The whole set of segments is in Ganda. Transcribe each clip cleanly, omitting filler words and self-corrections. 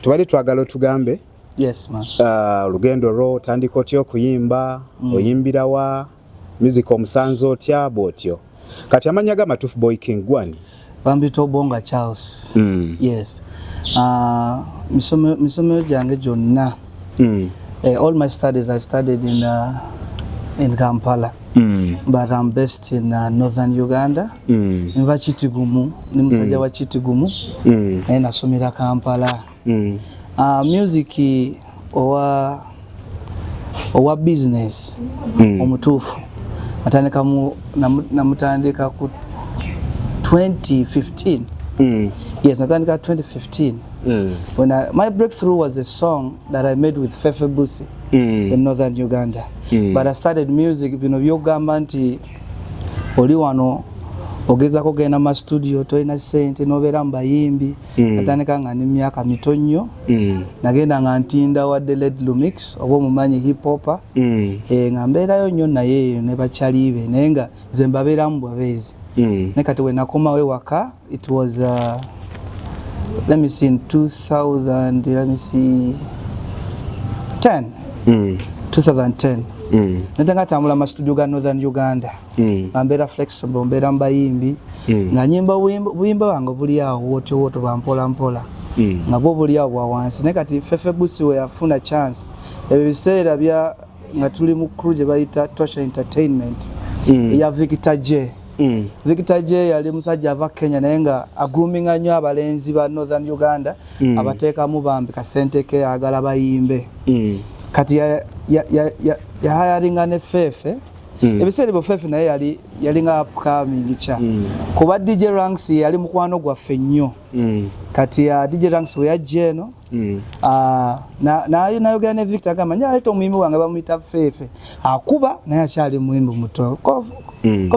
tubali twagala tugambe. Yes man. Lugendo ro tandika otyo kuyimba, oyimbira wa music omusanzo otya botyo. Kati amanya ga matufu Boy King gwani. Bambito Bonga Charles. Yes. Misome jange jonna. All my studies I studied in Kampala. But I'm based in northern Uganda. Inva Chitigumu, ni musajja wa Chitigumu. Nasomera Kampala. Music owa business omutufu. Atandika namutandika ku 2015. Yes, natandika 2015. When my breakthrough was a song that I made with Fefe Busi in northern Uganda. But I started music, byogamba nti oli wano ogeza kugenda mu studio toina sente nobeera mbayimbi. Natandika nga ni myaka mitonyo. Nagenda nga ntinda wadde Led Lumix oba omumanyi hip hop. Nga mbeerayo nnyo naye ne bakyalibe naye nga nze mbabeeramu bwabezi. Ne kati we nakomawo ewaka, it was let me see, in 2010. 2010. Natanga tambula ma studio ga northern Uganda. Mbera flexible, mbera mbayimbi. Nga nyimba buyimba wange buli awo woto bampola mpola. Nga bo buli awo wansi. Ne kati Fefe Busi we afuna chance. Ebiseera bya nga tuli mu crew je bayita Tosha Entertainment. Ya Victor J. Victor J yali musajja ava Kenya naye nga agroominga nnyo abalenzi ba northern Uganda. Abateeka mu bambi kasente ke agala bayimbe. Kati ya hayaringa ne Fefe. Ebiseera bo Fefe naye yali nga upcoming cha. Kuba DJ Ranks yali mukwano gwaffe nnyo. Kati ya DJ Ranks we yajje no. Nayogera ne Victor agamba nya aleta omuyimbi wange bamuyita Fefe. Akuba naye akyali muyimbi muto. Ko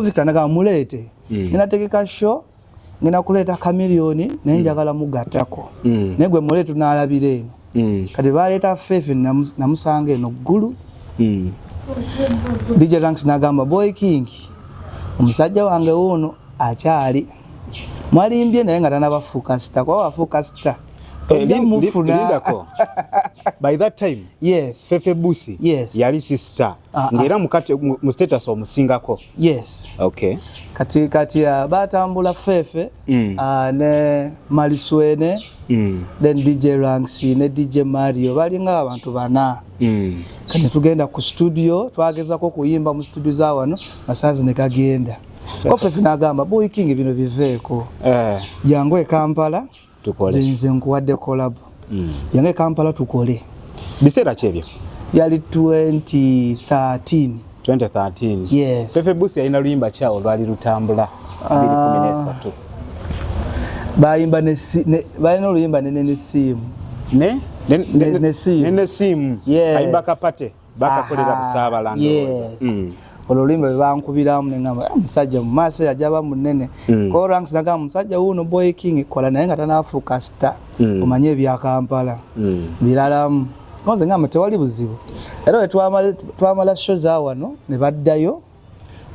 Victor naga mulete. Ninategeka show ngina kuleta Chameleone naye njagala mugatako. Negwe mulete tunalabira eno. Kati baleta Fefe namusanga eno ggulu. DJ Ranks nagamba Boy King omusajja wange wono akyali mwalimbye naye nga tanabafuuka sita kwa bafuuka sita. By that time, yes, Fefe Busi, yes, yali sister. Ngera mukati mu status omusingako. Yes. Okay. Kati batambula Fefe ne Maliswene, then DJ Ranks ne DJ Mario balinga abantu bana. Kati tugenda ku studio twagezako kuyimba mu studio za wano masazi ne kagenda. Ko Fefe nagamba Boy King bino biveeko. Yango e Kampala tukole. Zinze nkuwadde collab. Yange Kampala tukole. Biseera kyebyo. Yali 2013. 2013. Yes. Fefe Busi alina luyimba kyawo lwali lutambula 2013. Bayimba balina oluyimba ne simu. Ne simu. Yes. Ayimba kapate bakakolera Busaabalanda. Yes. Olulimba bankubiramu nengamba musajja mu maaso yajaba munene. Ko Ranks naga musajja wuno Boy King kola naye nga tanafuuka star. Omanye ebya Kampala. Biralamu. Konze ngamba tewali buzibu. Era twamala show za wano ne baddayo.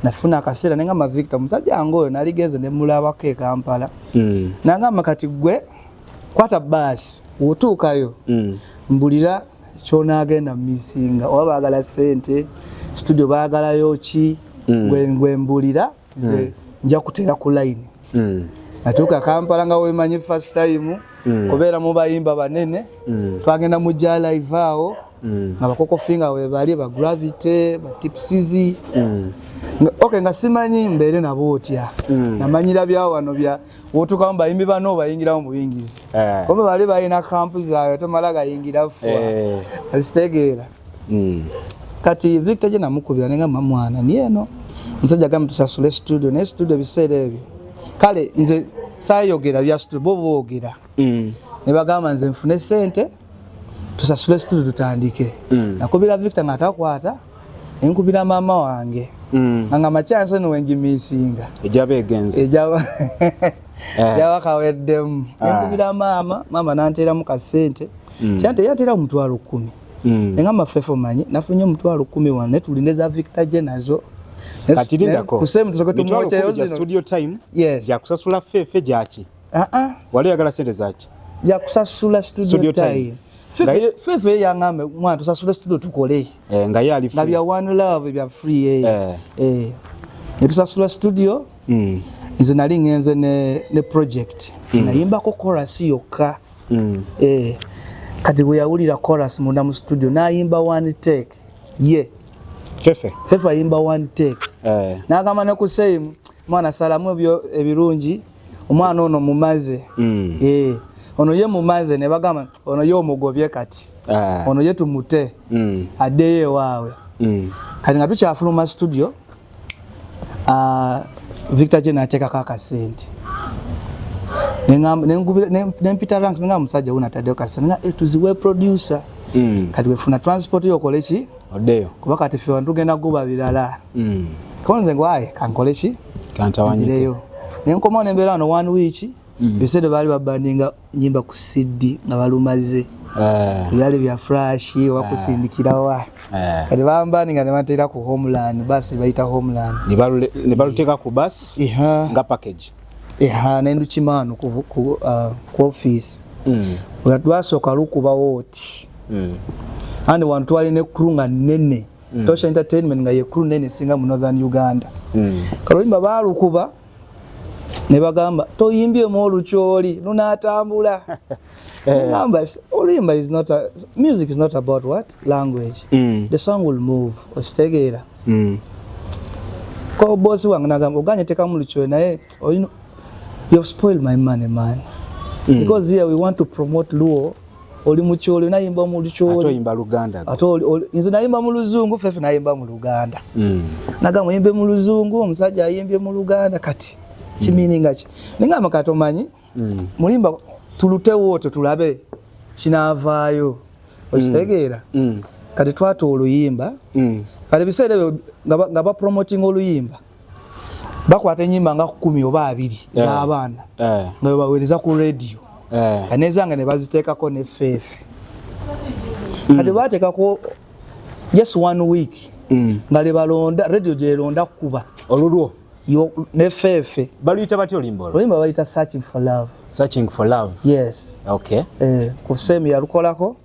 Nafuna akaseera nengamba Victor musajja ngoyo naligeze ne mulabako e Kampala. Nangamba kati gwe kwata bus otuukayo. Mbulira kyona agenda misinga oba bagala sente studio bagala yochi gwe mbulira nze nja kutera ku line. Natuka Kampala nga wemanyi first time kubeera mu bayimba banene twagenda mu ja live awo nga bakoko finga we bali ba Gravity ba Tipsizi. Okay nga simanyi mbere nabo otya namanyira bya wano bya wotuka mbayimbi bano bayingira mu buyingizi kombe bali bayina campus zayo tomalaga yingira fwa asitegeera. Kati Victor je namukubira nenga mamwana nieno musajja gamba tusasule studio ne studio biseera ebyo kale nze sayogera bya studio boboogera ne bagamba nze mfune sente tusasule studio tutandike. Nakubira Victor ngatakwata enkubira mama wange nga machanse no wengi misinga ejabe egenze ejaba yawa kaweddemu enkubira mama nantera mu kasente kyante yatera mu 10,000 ngamba Fefe manyi nafunye mu 10,000 wane tulindeza Victor je nazo katirindako kusema tusokote mmoja yozi studio time yes ya kusasula Fefe jachi wali yagala sente zachi ya kusasula studio time. Fefe yangame mwana tusasula studio tukole. Nga yali free. Na bya One Love bya free tusasula studio. Nze nali ngenze ne project. Nayimba ko chorus yokka. Kati gwe yawulira chorus munda mu studio nayimba one take. Fefe yimba one take. Nagamba ne ku same mwana salamu byo ebirungi omwana ono mumaze. Ono ye mumaze ne bagamba ono ye omugobye kati. Ono ye tumute. Adeye waawe. Kati nga tukyafuluma studio Victor Jena ateka kaka sente. Nempita ranks nga musajja una tadeo kasana nga tuziwe producer. Kati wefuna transport yokole ki? Odeyo. Kuba kati fe wantu genda guba bilala. Konze ngwaye kankole ki? Kantawanyike. Nenkoma nembera no one week. Bisede bali babandinga nyimba ku CD nga balumaze. Yali bya flash wakusindikira wa. Kati bambandinga ne batera ku Homeland basi baita Homeland. Ne baluteka ku bus nga package. Nendu chimano ku office. Watwasoka lukuba woti. Andi wantu wali ne krunga nene. Tosha Entertainment nga ye crew nene singa mu Northern Uganda. Kalimba balukuba ne bagamba toyimbye mu olucholi nunatambula. Numbers olimba is not music is not about what language. The song will move ostegera. Ko boss wangu nagamba oganye teka mu lucholi naye you've spoiled my money, man. Because here we want to promote Luo. Oli mucholi nayimba mu lucholi. Ato yimba Luganda. Ato inze nayimba mu Luzungu fefe nayimba mu Luganda. Nagamba yimbe mu Luzungu omusajja ayimbye mu Luganda kati. Chimininga ki. Ningamba katomanyi. Mulimba tulute wote tulabe kinavaayo. Ositegeera. Kati twato oluyimba. Kati bisere nga ba promoting oluyimba. Bakwata enyimba nga 10 oba 2 z'abaana nga bawereza ku radio kanezanga ne baziteekako ne fefe kati bateekako just 1 week nga le balonda radio gye londa kuba olulwo ne fefe baluyita batyo olimba bayita searching for love yes okay ku semi yalukolako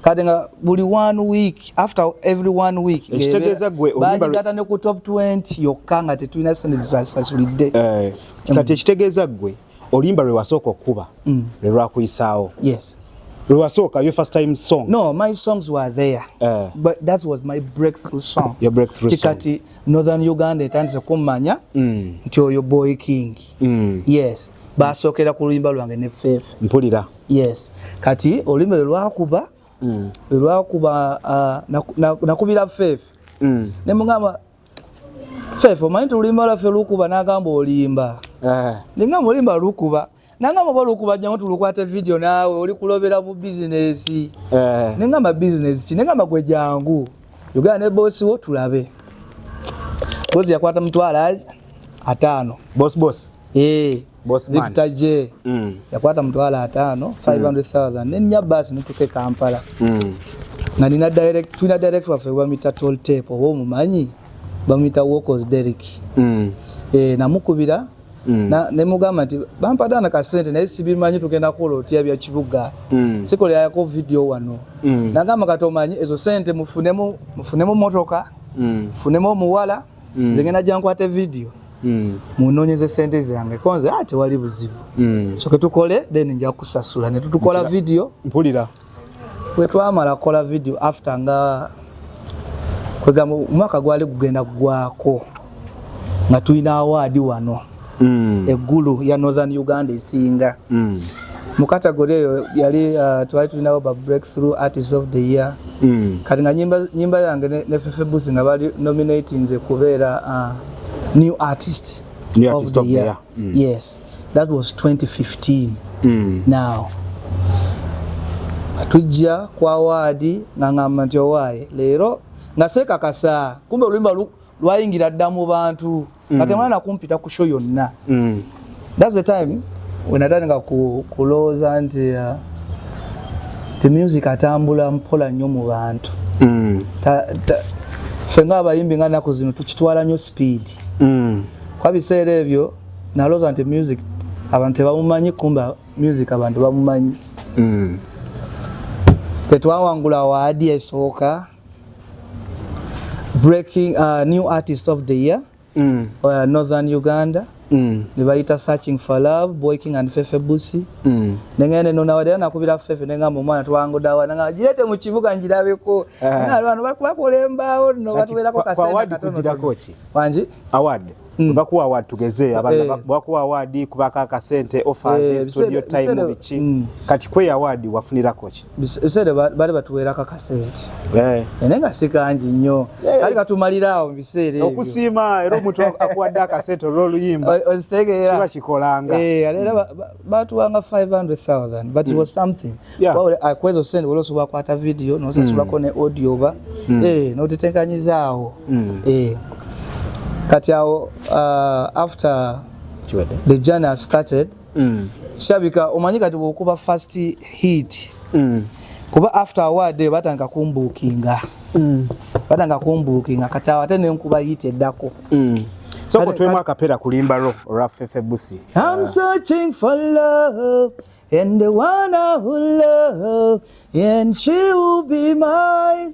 kati nga buli 1 week after every 1 week ekitegeeza gwe olimba bagata ne ku top 20 yokka nga tetulina sente tusasulidde kati ekitegeeza gwe olimba lwe wasooka okuba lwe lwakuyisaawo yes Ruasoka, your first time song? No, my songs were there. But that was my breakthrough song. Your breakthrough Tikati, song. Northern Uganda, etandise kumanya, nti your boy king. Yes. Basokera ku luyimba lwange ne fefe. Mpulira. Yes. Kati, oluyimba lwakuba, nakubira fefe. Ne mungamba, fefe, omanyi nti oluyimba lwaffe lukuba n'agamba olimba. Ningamba olimba lukuba. Nangamba balukuba jangu tulukwate video nawe oli kulobera mu business. Nengamba business ki nengamba gwe jangu. Yogana ne boss wo tulabe. Boss yakwata mtwala 5. Boss. Boss man. Victor J. Yakwata mtwala 5 500,000 nenya basi nituke Kampala. Na nina direct wafe bamita toll tape obo mumanyi bamita Walkers Derrick. Na mukubira na nemugamba nti bampadana ka sente naye sibimanyi tugenda kola otya bya kibuga sikole yako video wano nagamba katomanyi ezo sente mufunemo motoka mufunemo muwala zengena jankwate video munonyeze sente zange konze ate wali buzibu so ketukole then nja kusasula ne tutukola video mpulira kwetwamala kola video after nga kwegamba mwaka gwali kugenda gwako nga tuina award wano Egulu ya Northern Uganda isinga. Mu category yali twali tulinawo ba breakthrough artist of the year. Kati nga nyimba yange ne Fefe Busi nga bali nominating ze kubeera new artist of the year. Yes. That was 2015. Now atujja kwa award ngamba nti owaye lero ngaseka kasa kumbe oluyimba lwayingira dda mu bantu kati mwana kumpita ku show yonna. That's the time when natandika kuloza nti the music atambula mpola nnyo mu bantu. Fenga abayimbi nga nako zino tukitwala nnyo speed. Kwa biseera ebyo naloza nti music abantu bamumanyi kumba music abantu bamumanyi. Tetwawangula award esooka breaking new artist of the year Northern Uganda ne bayita Searching for Love Boy King and Fefe Busi nengene nona wadera nakubira Fefe nengamba omwana twangodawa nanga jirete mu kibuga njirabeko abantu bakolembawo no batuberako kasenda katono wanji award bakuwa award tugeze abana bakuwa award kubaka kasente offers studio time bichi kati kwe award wafunira kochi bisere bali batuweraka kasente enenga sikanji nnyo kali katumalirawo bisere okusima era omuntu akuwadde kasente oluyimba ozitegera kiba kikolanga alera batuwanga 500,000 but it was something akwezo sente woloso bakwata video no sasulako ne audio ba no titenkanyizaawo kati awo after the journey has started shabika omanyika tubokuba first hit kuba after award batanga kumbukinga katawa tene nkuba hit eddako so ko twema akapera kulimba ro Fefe Busi I'm searching for love and the one who love and she will be mine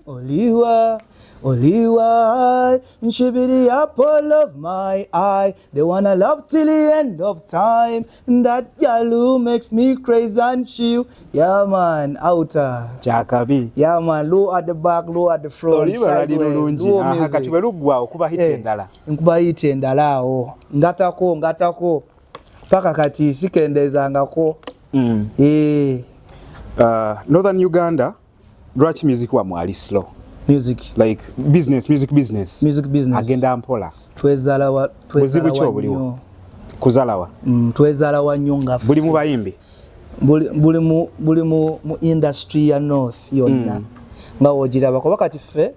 Oliwa, and she be the apple of my eye, the one I love till the end of time. And that girl who makes me crazy and chill. Yeah man, outer. Jakabi. Yeah man, low at the back, low at the front. Oliwa radi nulunji. Aha kati welugwa okuba hit endala. Nkuba hit endala o. Ngatako. Paka kati sikendezangako. Northern Uganda, lwaki music wa mwali slow. Music like music business agenda mpola twezalawa buliwo kuzalawa twezalawa nyonga buli mu bayimbi buli mu industry ya north yonna nga wogiraba kuba kati ffe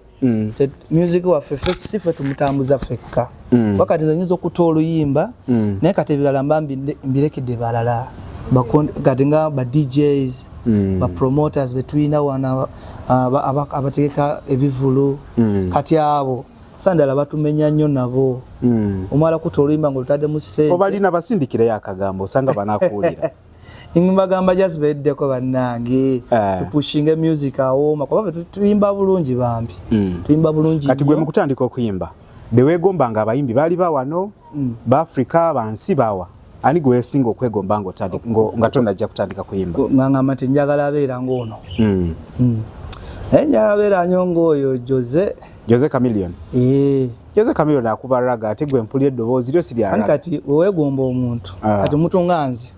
music wa ffe sife tumutambuza fekka wakati zenyizo kutola oluyimba naye kati ebirala mbirekedde balala kati nga ba DJs ba promoters betwina wana abategeka ebivulu kati abo sandala batumenya nnyo nabo omala kutolimba ngo lutade mu sente obalina basindikire yakagambo osanga banakuulira ingambagamba just beddeko bannange tupushinge music awo kuba tuyimba bulungi bambi tuyimba bulungi kati gwe mukutandika okuyimba bewegombanga abayimbi bali bawano ba Africa bansi bawa ani gwe singo kwegomba ngo ngatonda ajja kutandika kuyimba nganga mate njagala abeera ngono njagala abeera nyongo oyo Jose Chameleon Jose Chameleon akubaraga ate gwe mpulye eddoboozi lyo siri araga kati wegomba omuntu kati omuntu nganze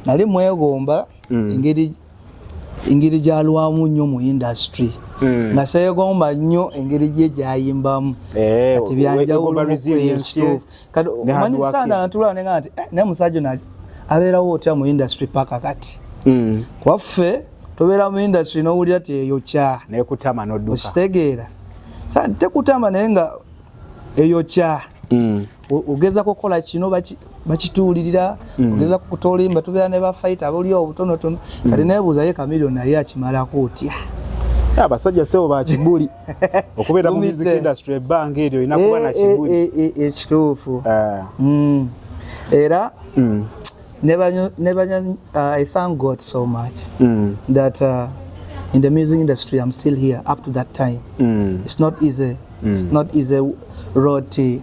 nali mwegomba ingeri gyalwamu nnyo mu industry nga seegomba nnyo engeri gye gyayimbamu kati byanjawulo kati omanyi sana ntulwa nenga nti naye musajja abeerawo otya mu industry paka kati kwaffe tobeera mu industry n'owulira ti eyokya nekutama n'odduka okitegeera sa tekutama naye nga eyokya ogezako kukola kino bakituulirira ogezako kutolimba tubeera ne bafaita abuli obutonotono kati neebuuza ye Chameleon naye akimalako otya abasajja sebo ba kibuli okubeera mu music industry ebbanga eryo inakuba na kibuli ekituufu era I thank God so much that in the music industry I'm still here up to that time. It's not easy. It's not easy road to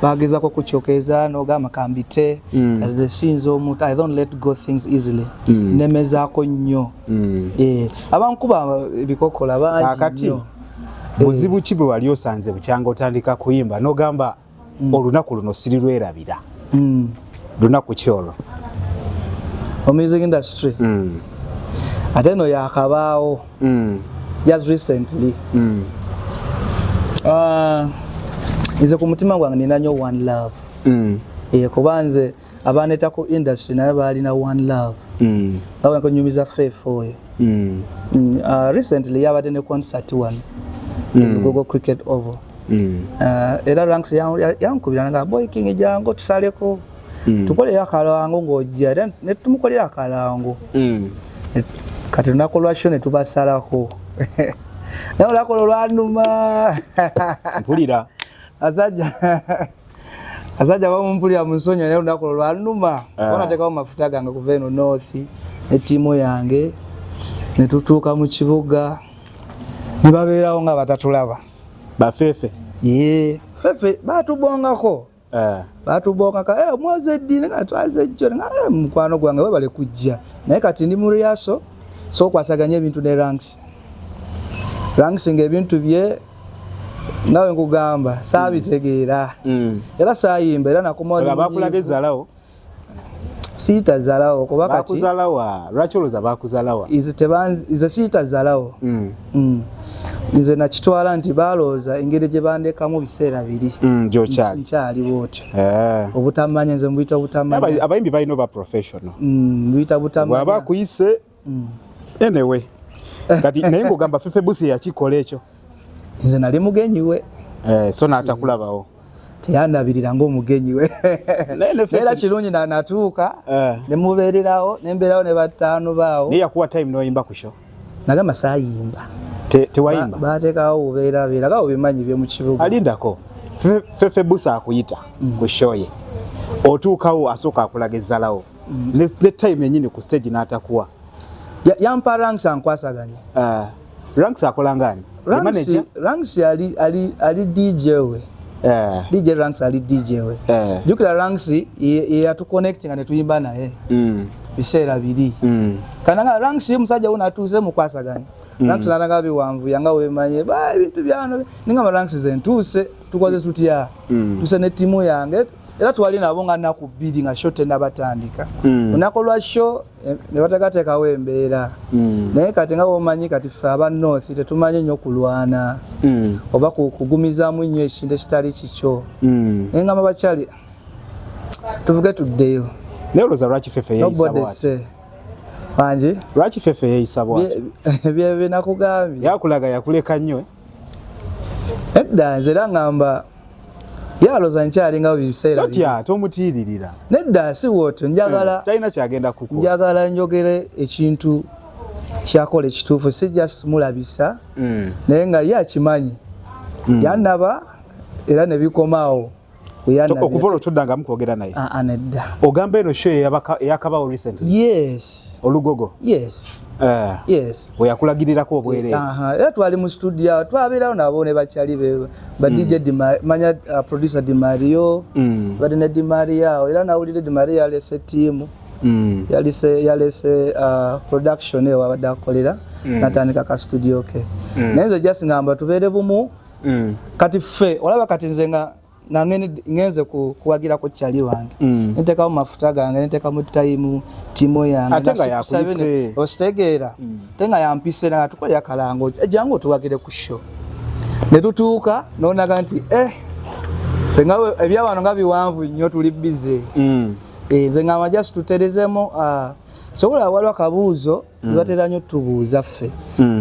bagezako kuchokeza nogama kambite the scenes omuntu I don't let go things easily nemezako nnyo abankuba ebikokola bangi nnyo buzibu kibwe wali osanze bukyanga otandika kuyimba nogamba olunaku luno sirirwerabira lunaku kyolo music industry ate no yakabaawo just recently ize ku mutima gwange nina nnyo one love kubanze abanetako industry naye balina one love ngabonako nyumiza Faith oyo recently yabadde ne concert one Gogo Cricket Oval era ranks yankubira nga Boy King jango tusaleko tukole yakalango ng'ojja ne tumukolera akalango kati tunakolwa show ne tubasalako naye olakolo lwanuma mpulira asajja bamumpulira mu nsonyo naye olakolo lwanuma ona tekawo mafuta gange kuva eno north ne tiimu yange ne tutuuka mu kibuga ne babeerawo nga batatulaba bafefe fefe batubongako batubongaka mwaze ddi nga twaze jjo nga mukwano gwange webale kujja naye kati ndi mu riaso so kwasaganya ebintu ne ranks ng'ebintu bye nawe nkugamba saabitegeera era saayimba era nakumona bakulagezalawo siitazalawo kuba kati bakuzalawa lwaki olowooza bakuzalawa ize siitazalawo nze nakitwala nti balooza engeri gye bandekamu biseera biri nkyaliwo otyo obutamanya nze mbuyita obutamanya abayimbi balina oba professional mbuyita butamanya bwaba akuyise anyway kati naye ng'ogamba Fefe Busi yakikola ekyo nze nali mugenyi we so n'atakulabawo teyandabirira ng'omugenyi we era kirungi natuuka ne mubeererawo ne mbeerawo ne bataano baawo naye yakuwa time n'oyimba ku show nagamba saayimba tewayimba baateekawo bubeerabeera gawo bimanyi bye mu kibuga alindako Fefe Busi akuyita ku show ye otuukawo asooka akulaga ezzalawo ne time yennyini ku stage n'atakuwa yampa ranks ankwasaganya ranks akola ngani ranks ali DJ we DJ ranks ali DJ we jukira ranks yatuconnectinga ne tuyimba naye biseera biri kananga ranks musajja una atuuse mukwasaganya ranks nalanga biwanvu yanga wemanye ebintu byano ninga ranks zentuuse tukoze tutya tuse ne timu yange era twali nabo nga naku bbiri nga show tena batandika unakolwa show ne batakateekawo embeera naye kati nga bomanyi kati ffe aba north tetumanyi nnyo kulwana oba kugumizaamu nnyo ekintu ekitali kikyo naye nga bakyali tuvuge tuddeyo naye olowooza lwaki Fefe yeeyisa wangi lwaki Fefe yeeyisa bwati bye nakugambye yakulaga yakuleka nnyo edda nze era ngamba yaloza nkyalinga biseera totya tomutiiririra nedda si wotyo njagala talina kyagenda kukola njagala njogere ekintu kyakola ekituufu si just mulabisa naye nga ye akimanyi yanaba era ne bikomaawo okuva olwo toddanga mukwogera naye nedda ogamba eno show eyakabawo recently yes olugogo yes weyakulagiririrako obwere era twali mu studio twabeerawo nabo ne bakyali ba DJ manya producer Di Mario bade ne Di Mario era nawulire Di Mario yalese team yalese production ewa badde akolera natandika ka studio ke naye nze just ngamba tubeere bumu kati ffe olaba kati nze nga ngenze kuwagira ko kyali wange nteka mu mafuta gange nteka mu time timo yange atenga yakuse ostegeera tenga yampise na tukola yakalango ejango tuwagire ku show ne tutuuka nonaga nti fengawe ebyawano nga biwanvu nnyo tuli busy nze ngamba just tuterezemo sobola waliwo akabuuzo batera nnyo tubuuza ffe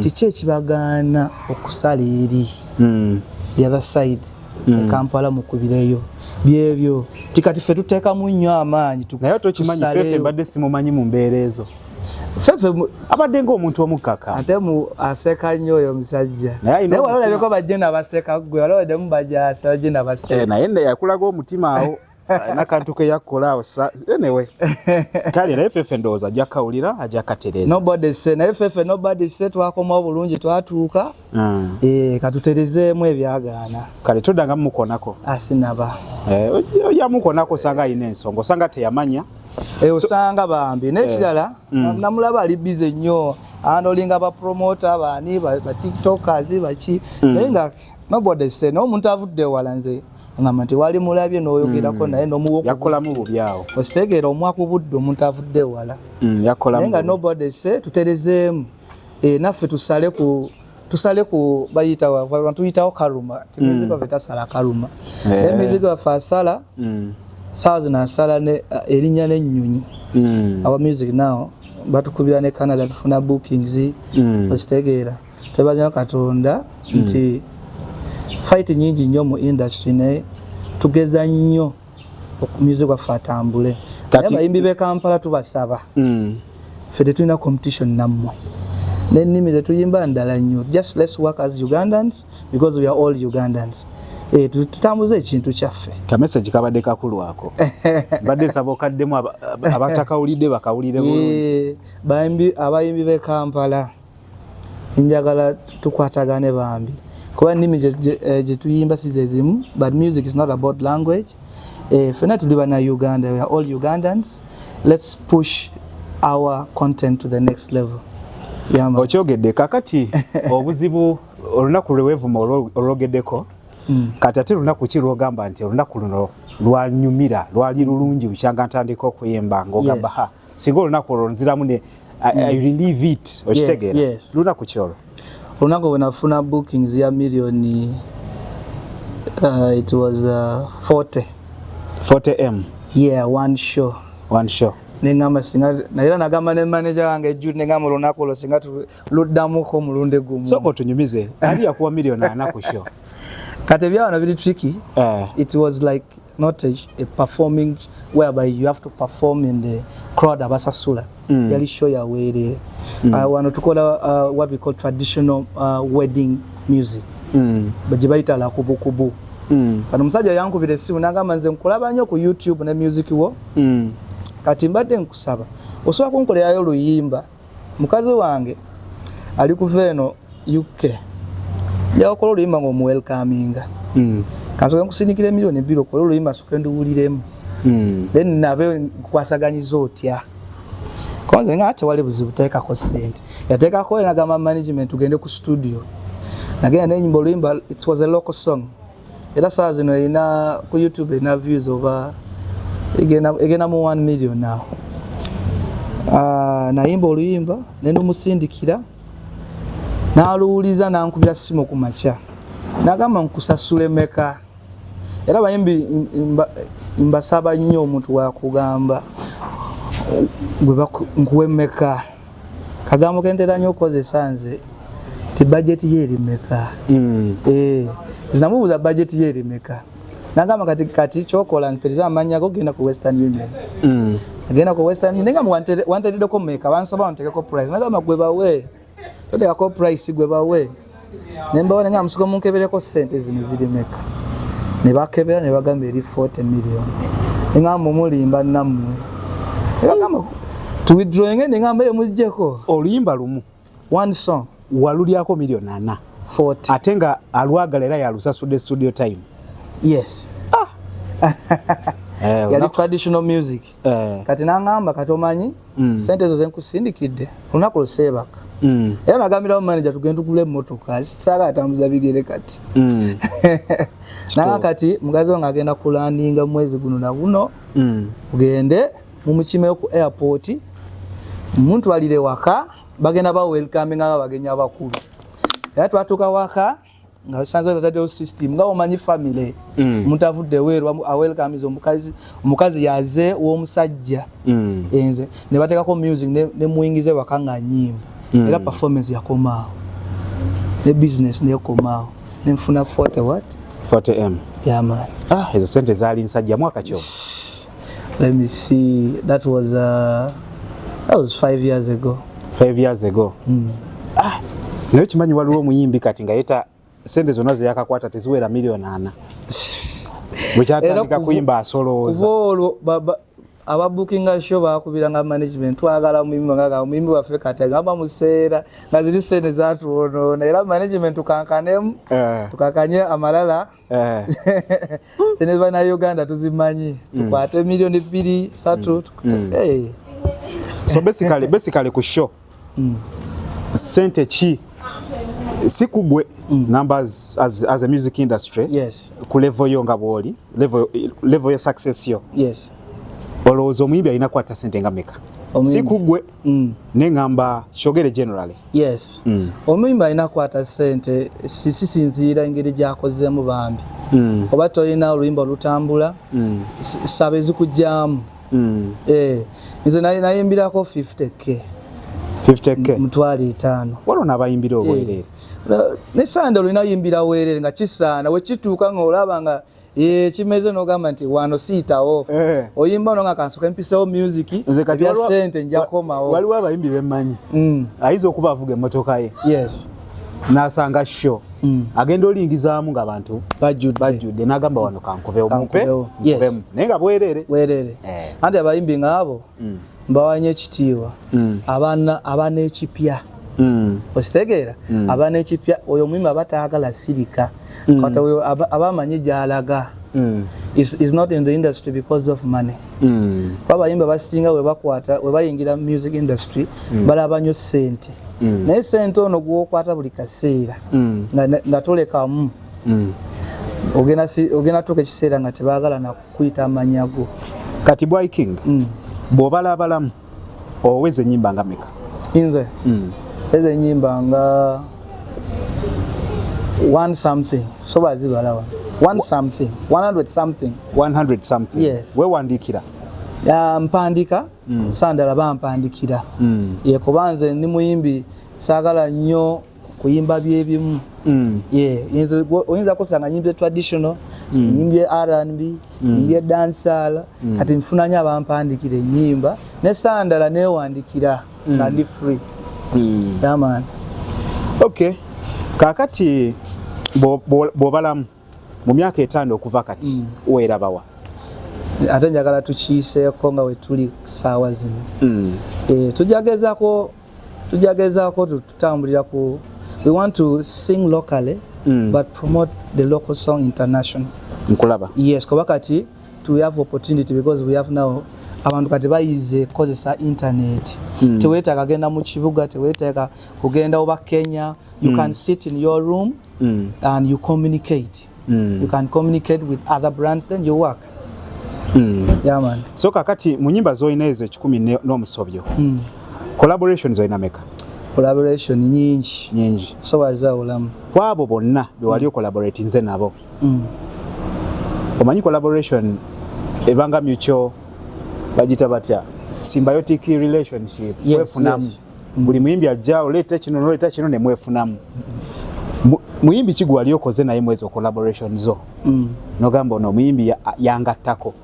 kiki ekibagaana okusala eri the other side Kampala mukubireyo byebyo tikati ffe tuteekamu nnyo amaanyi naye tokimanyi Fefe mbadde simumanyi mu mbeera ezo Fefe abadde ng'omuntu omukkaka ate aseka nnyo oyo omusajja naye walolabeko bajje nabaseka gwe walolabdemu bajasa bajje nabaseka naye nde yakulaga omutima awo nakantu ke yakkolaawo anyway kale naye Fefe ndowooza ajja kawulira ajja katereza nobody say naye Fefe nobody say twakomawo bulungi twatuuka katuterezeemu ebyagaana kale toddanga mumukonako asinaba ojja mukonako osanga alina ensonga osanga teyamanya osanga bambi nekirala namulaba ali bize nnyo andolinga bapromota baani batiktokers baki naye nga nobody say n'omuntu avudde ewala nze ngamba nti wali mulabye n'oyogerako naye n'omuwoku yakolamu bubyawo osegeera omwaka obudde omuntu avudde ewala yakolamu naye nga nobody say tuterezeemu naffe tusale ku bayitawo tuyitawo kaluma timizigo vetasala kaluma emizigo waffe asala saawa zino asala erinnya n'ennyonyi aba music now batukubira ne Canada tufuna bookings ozitegeera twebaza Katonda nti fight nyingi nnyo mu industry naye tugeza nnyo music waffe atambule naye abayimbi b'e Kampala tubasaba ffe tetulina competition nammwe n'ennimi zetuyimba ndala nnyo. Just let's work as Ugandans because we are all Ugandans. Tutambuze ekintu kyaffe. Ka message kabadde kakulu ako. Badde sabo kaddemu abatakawulidde bakawulire bulungi. Abayimbi b'e Kampala njagala tukwatagane bambi. Kuba ennimi gye tuyimba si ze zimu, but music is not about language. Fena tuli bana Uganda, we are all Ugandans. Let's push our content to the next level. Okyogedde kakati obuzibu olunaku lwevuma olwogeddeko kati ate lunaku ki lwogamba nti olunaku luno lwanyumira lwali lulungi bukyanga ntandika okuyimba ng'ogamba singa olunaku olwo nziramu ne I relieve it okitegeera lunaku ki olwo? Olunaku bwe nafuna bookings ya million it was 40M. Yeah, one show. Nengamba singa naira nagamba ne manager wange Jude nengamba lunaku olwo singa luddamuko mulunde gumu. Soko tunyumize ali yakuwa million ana ku show. Kati byawana bili tricky. It was like not a performing whereby you have to perform in the crowd abasasula. Yali show ya were. Wano tukola what we call traditional wedding music. Bajibaita la kubukubu. Kano musajja yankubira essimu nagamba nze nkulaba nnyo ku YouTube ne music wo. Kati mbadde nkusaba osobola kunkolerayo oluyimba mukazi wange ali kuva eno UK yakola oluyimba ng'omu welcominga kansobola nkusindikira million 2 okola oluyimba soke nduwuliremu then nabe nkwasaganyiza otya konze nga ate wali buzibu teekako ssente yateekako nagamba management tugende ku studio nagenda n'ennyimba oluyimba it was a local song era saa zino erina ku YouTube erina views over egena mu 1 million now. Nayimba oluyimba nenumusindikira naluuliza nankubira simu ku makya nagamba nkusasule meka era bayimbi mbasaba nnyo omuntu wakugamba nkuwe meka kagambo kentera nnyo kozesa nze ti budget ye eri meka zinamubuuza budget ye eri meka nagamba kati chokola mperiza amanya go genda ku Western Union agenda ku Western Union ngam wanted ko meka bansaba nteke ko price nagamba gweba we tote ko price gweba we nemba ngam suko munkebere ko sente zino ziri meka ne bakebera ne bagamba eri 40 million ngam mulimba namu ngam to withdrawing ngamba yo mujjeko oluyimba lumu one song walulyako million 4 40 atenga alwagalera ya lusasudde studio time. Yes. Yali traditional music. Kati nangamba katomanyi sente zo zenkusindikidde lunaku lusebaka. Era nagambira manager tugenda tukule motoka saka atambuza bigere kati. Nanga kati mugazi wange agenda kulandinga mwezi guno na guno. Ugende mumukime ku airport. Muntu alire waka bagenda ba welcoming abagenya abakulu. Era twatuka waka nga sanza radio system nga omanyi family mutavudde weerwa a welcome is omukazi yaze wo musajja enze ne batekako music ne muingize wakanga nyimba era performance yakomao ne business ne yakomao ne mfuna 40M yeah man ezo sente zali nsajja mwaka kyo. Let me see that was 5 years ago. 5 years ago. Nayo kimanyi waliwo omuyimbi kati nga yeta sente zonna ze yakakwata teziwera million 4 bwekyatandika kuyimba asolooza olwo ababookinga show bakubiranga management twagala muyimbi waffe kati agamba museera nga ziri sente zatuwonoona era management tukankanemu tukakanye amalala sente zibana Uganda tuzimanyi tukwate million 2 3 so basically ku show sente chi sikugwe numbers as a music industry. Yes. Ku level yo nga bwoli level ya success yo. Yes. Olowooza omuyimbi alina kwata sente nga meka sikugwe nengamba kyogere generally. Yes. Omuyimbi alina kwata sente sisinziira engeri gyakozemu bambi oba tolina oluyimba olutambula saba ezikujjaamu nze nayimbirako 50K mutwali 5 wano nabayimbira obwerere ne sande olina yimbira werere nga kisaana we kituuka ng'olaba nga Chimeze n'ogamba nti wano siyitawo oyimba ono nga kansoka mpisawo music ebya sente nja komawo. Waliwo abayimbi bemmanyi ayinza okuba avuga emmotoka ye n'asanga show agenda olingizaamu ng'abantu bajjudde n'agamba wano kankubewo mumpemu naye nga bwereere anti abayimbi ng'abo mbawanye ekitiibwa abaana ekipya ositegeera abaana ekipya oyo omuyimbi aba taagala sirika kati oyo aba amanyi gy'alaga is not in the industry because of money abayimbi abasinga we bayingira music industry balaba nnyo ssente naye ssente ono gwokwata buli kaseera nga tolekamu ogenda tuuka ekiseera nga tebaagala nakuyita amanyago. Kati Boy King bw'obalabalamu oweza ennyimba nga meka? Nze eze ennyimba nga 1 something so bazibalawa 1 something 100 something 100 something. Yes. Wewandiikira? Mpandika sandala bampandikira kubanze ndi muyimbi saagala nnyo kuyimba byebimu oyinza kusanga nyimbi traditional nyimbi R&B nyimbi dancehall kati nfuna nnyo abampandikira ennyimba ne sandala newandikira nga ndi free. Man. Okay, kakati bw'obalamu mu myaka 5 okuva kati weerabawa? Ate njagala tukiyiseeko nga we tuli saawa zino tujagezaako tutambulira ku we want to sing locally but promote the local song international. Nkulaba. Yes, kuba kati we have opportunity because we have now abantu kati bayize kozesa internet teweetaaga kagenda mu kibuga teweetaaga kugenda oba Kenya. You can sit in your room and you communicate. You can communicate with other brands then you work. Yeah man. So kakati mu nyimba zoyina ezo 10 n'omusobyo collaborations zoyina meka? Collaboration nyingi so wazawulamu kwabo bonna bewali collaborate nze nabo omanyi collaboration ebanga mutual bagita batya symbiotic relationship mwefunamu buli muyimbi ajja oleta kino ne mwefunamu muyimbi kigwali okoze naye mwezo collaboration zo nogamba ono muyimbi yangattako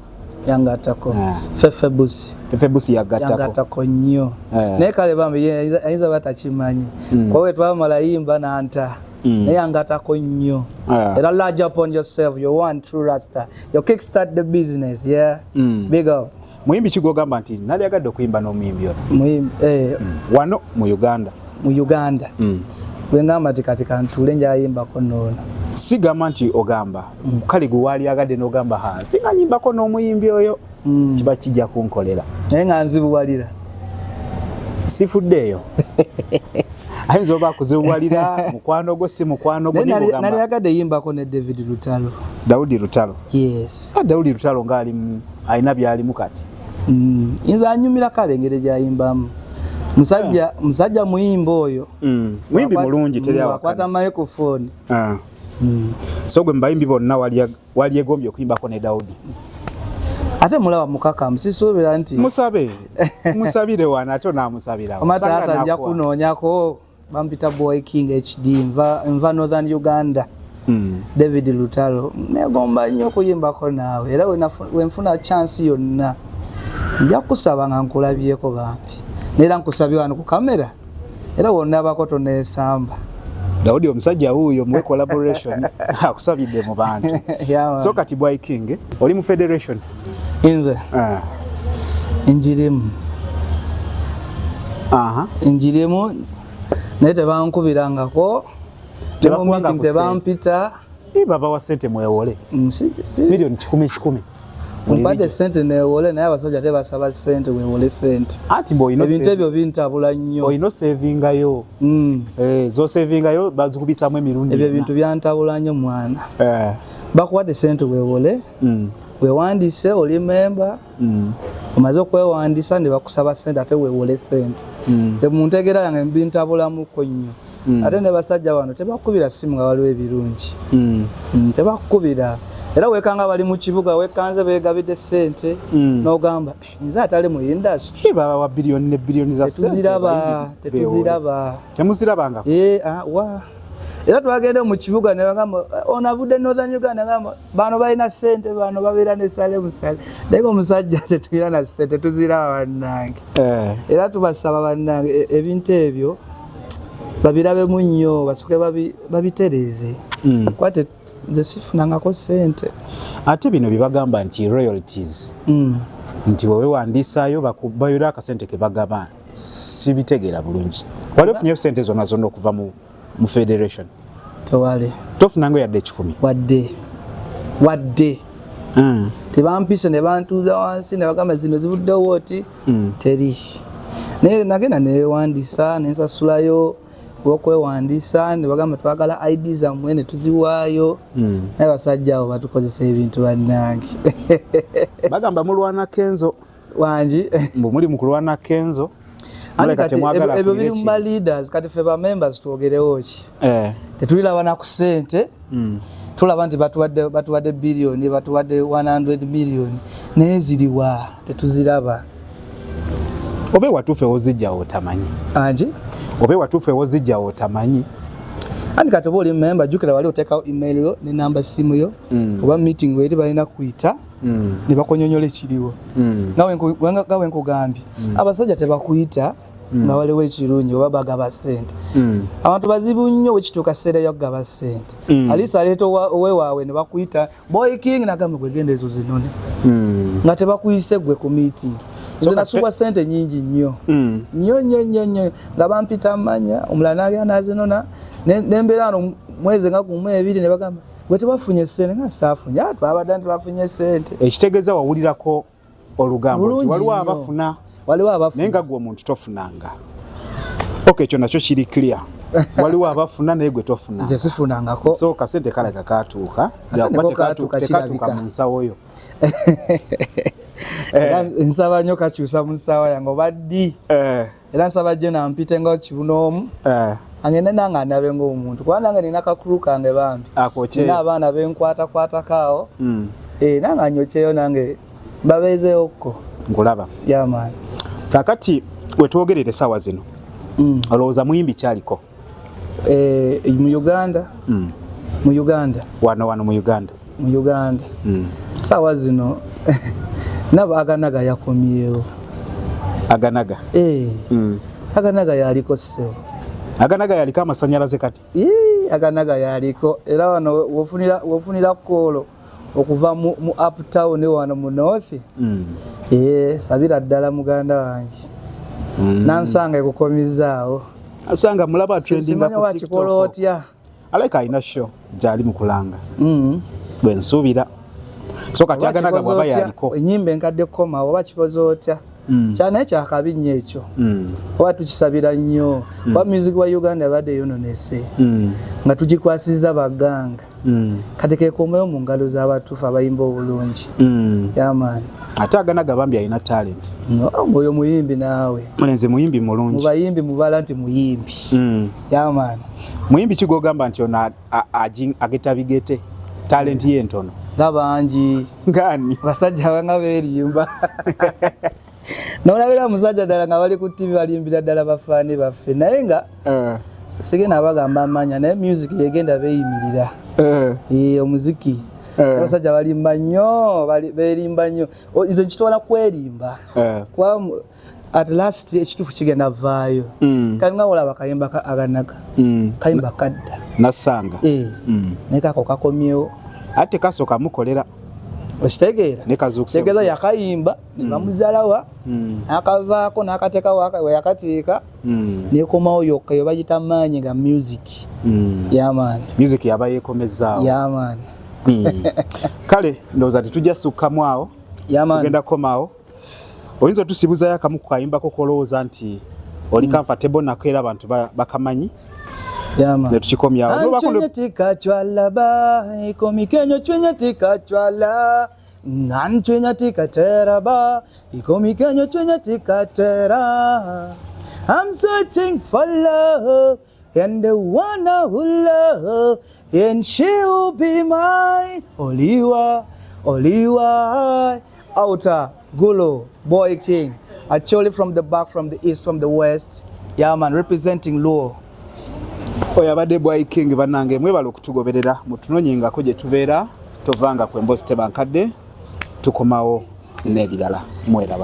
Fefebusi yangattako nnyo naye kale bambi ayinza batakimanyi kwawe twamala yimba nanta naye yangattako nnyo era large upon yourself you one true rasta you kickstart the business big up. Muyimbi kigogamba nti nali agadde okuyimba n'omuyimbi ono wano mu Uganda gwengamba ti kati kantuule njayimbako noono sigamba nti ogamba kale gwe waali agadde n'ogamba singa nyimbako n'omuyimbi oyo kiba kijja kunkolera naye nga nzibuwalira sifuddeeyo ayinza oba akuzibuwalira mukwano gwo si mukwano gwo nali agadde yimbako ne Daudi Lutalo. Yes. Daudi Lutalo ng'alimu alina byalimu kati nze anyumira kale engeri gyayimbamu musajja muyimba oyo muyimbi mulungi teri akwata microphone so gwe mbayimbi bonna wali egombye okuyimbako ne Daudi ate mulaba mukaka musisuubira nti musabire wana ate onaamusabira amata ata nja kunoonyako bampita Boy King HD nva Northern Uganda David Lutalo negomba nnyo okuyimbako naawe era wenfuna chance yonna nja kusaba nga nkulabyeko bambi nera nkusabye wano ku kamera era wonna abako toneesamba Daudi omusajja huyo mu collaboration akusabidde mu bantu so kati Boy King oli mu federation inze injirimu injirimu naye tebankubirangako meeting tebampita baba wa sente mwewole milioni 10 mpadde sente newole naye abasajja tebasaba sente wewole sente ati ebintu ebyo bintabula nnyo oyino savingayo zo savingayo bazikubisamu emirundi ebyo bintu byantabula nnyo mwana bakuwadde sente wewole wewandiise oli memba omaze okwewandisa ne bakusaba sente ate wewole sente muntegera yange bintabulamuko nnyo ate ne basajja wano tebakubira simu nga waliwo ebirungi tebakubira era wekanga bali mu kibuga wekanze begabide sente n'ogamba nze atali mu industry baba wa bilioni ne bilioni za sente tetuziraba temuzirabanga Era twagenda mu kibuga ne bagamba onavudde Northern Uganda ngamba bano balina ssente bano babeera ne sale musale naye omusajja tetulina na ssente tuzira bannange era tubasaba bannange ebintu ebyo babirabemu nnyo basuke babitereeze kwate nze sifunangako ssente ate bino bibagamba nti royalties nti wewe wandiisaayo bakubayo akasente ke bagaba sibitegeera bulungi wali ofunyeyo ssente zonna zonna okuva mu federation tewali tofunango yadde 10 wadde tebampise ne bantuuza wansi ne bagamba zino zivuddewo oti teri naye nagenda newandiisa nensasulayo okwewandiisa ne bagamba twagala ID zammwe ne tuziwaayo naye basajja abo batukozesa ebintu bannange bagamba mulwana kenzo wangi mbu muli mu kulwana kenzo ebyo biri mu ba leaders kati ffe ba members twogerewo ki tetulirabana ku ssente tulaba nti batuwadde biliyoni batuwadde 100 million naye ziriwa tetuziraba obe watuufe wozijjawo otamanyi angi obe watuufe wozijjawo otamanyi andi kati oba oli member jukira wali oteekawo email yo ne namba simu yo oba meeting weri balina kuyita ne bakonyonyola ekiriwo nga wenkugambye abasajja tebakuyita nga waliwo ekirungi oba bagaba ssente abantu bazibu nnyo wekituuka sseera yokugaba ssente alisa aleeta owewaabwe ne bakuyita boy king nagamba gwegenda ezo zinone nga tebakuyise gwe ku meeting zinasubwa ssente nyingi nnyo nnyo nga bampita mmanya omulala nagenda nazinona nembeera ano mwezi nga gumu ebiri ne bagamba gwe tebafunye ssente nga saafunye twabadde tebafunye ssente ekitegeeza wawulirako olugambo nti waliwo abafuna naye nga gwe omuntu tofunanga ekyo nakyo kiri clear waliwo abafuna naye gwe tofuna nze sifunangako so kasente kalaga katuuka tekatuuka mu nsawo yo nsaba nnyo kakyusa mu nsaawa yange oba ddi era nsaba gye nampite nga kibunoomu angende nange anabe ng'omuntu kuba nange nina kakulu kange bambi nina abaana benkwatakwatako nange anyokyeyo nange babeezeokko nkulaba yamaani kakati wetwogerera essaawa zino olowooza muyimbi kyaliko mu Uganda wano mu Uganda saawa zino naba aganaga yakomyewo aganaga aganaga yaliko ssebo aganaga yaliko amasanyalaze kati aganaga yaliko era wano wofunira koolo okuva mu uptown wano mu north sabira ddala muganda wange nansanga ekukomizaawo asanga mulaba trendinga ku TikTok otya aleka ina show jali mukulanga bwe nsuubira so kati aganaga bwaba yaliko enyimba enkadde koma oba kipozo otya kyana ekyakabi nnyo ekyo oba tukisabira nnyo oba music wa Uganda badde yononese nga tugikwasiza baganga kati kekomeyo mu ngalo z'abatuufu abayimba obulungi yamaani ate aganaga bambi alina talent oyo muyimbi naawe mulenzi muyimbi mulungi mubayimbi mubala nti muyimbi yamaani muyimbi kigogamba nti ono ageta bigete talent ye ntono ngabangi ngani basajja banga beerimba nolabira musajja ddala nga bali ku TV balimbira ddala bafaani baffe naye nga sigenda abagamba amanya naye music yegenda beeyimirira omuziki abasajja balimba nnyo beerimba nnyo izo nkitwala kwerimba kuba at last ekituufu kigenda vaayo kali nga olaba kayimba ka aganaga kayimba kadda nasanga naye kako kakomyewo ate kasooka mukolera okitegeera tegeeza yakayimba nebamuzalawa nakavaako nakateekawo weyakateeka nekomawo yokka yo bagita maanyi nga music yamaani music yaba yekomezaawo yamaani kale ndowooza tetujja sukkamu awo tugenda komawo oyinza otusibuzayo akamu ku kayimbako kolowooza nti oli comfortable nako era abantu bakamanyi netukikomyawo tika chwala ba ikomikenyo chwenya tika chwala nan chwenya tika tera ba ikomikenyo chwenya tika tera I'm searching for love and the one I will love and she will be mine Oliwa outer Gulo Boy King actually from the back from the east from the west yeah man representing Luo Oyo abadde Boy King bannange mwebala okutugoberera mutunonyengako gye tubeera tovanga ku Emboozi Tebankadde tukomawo n'ebirala mweraba.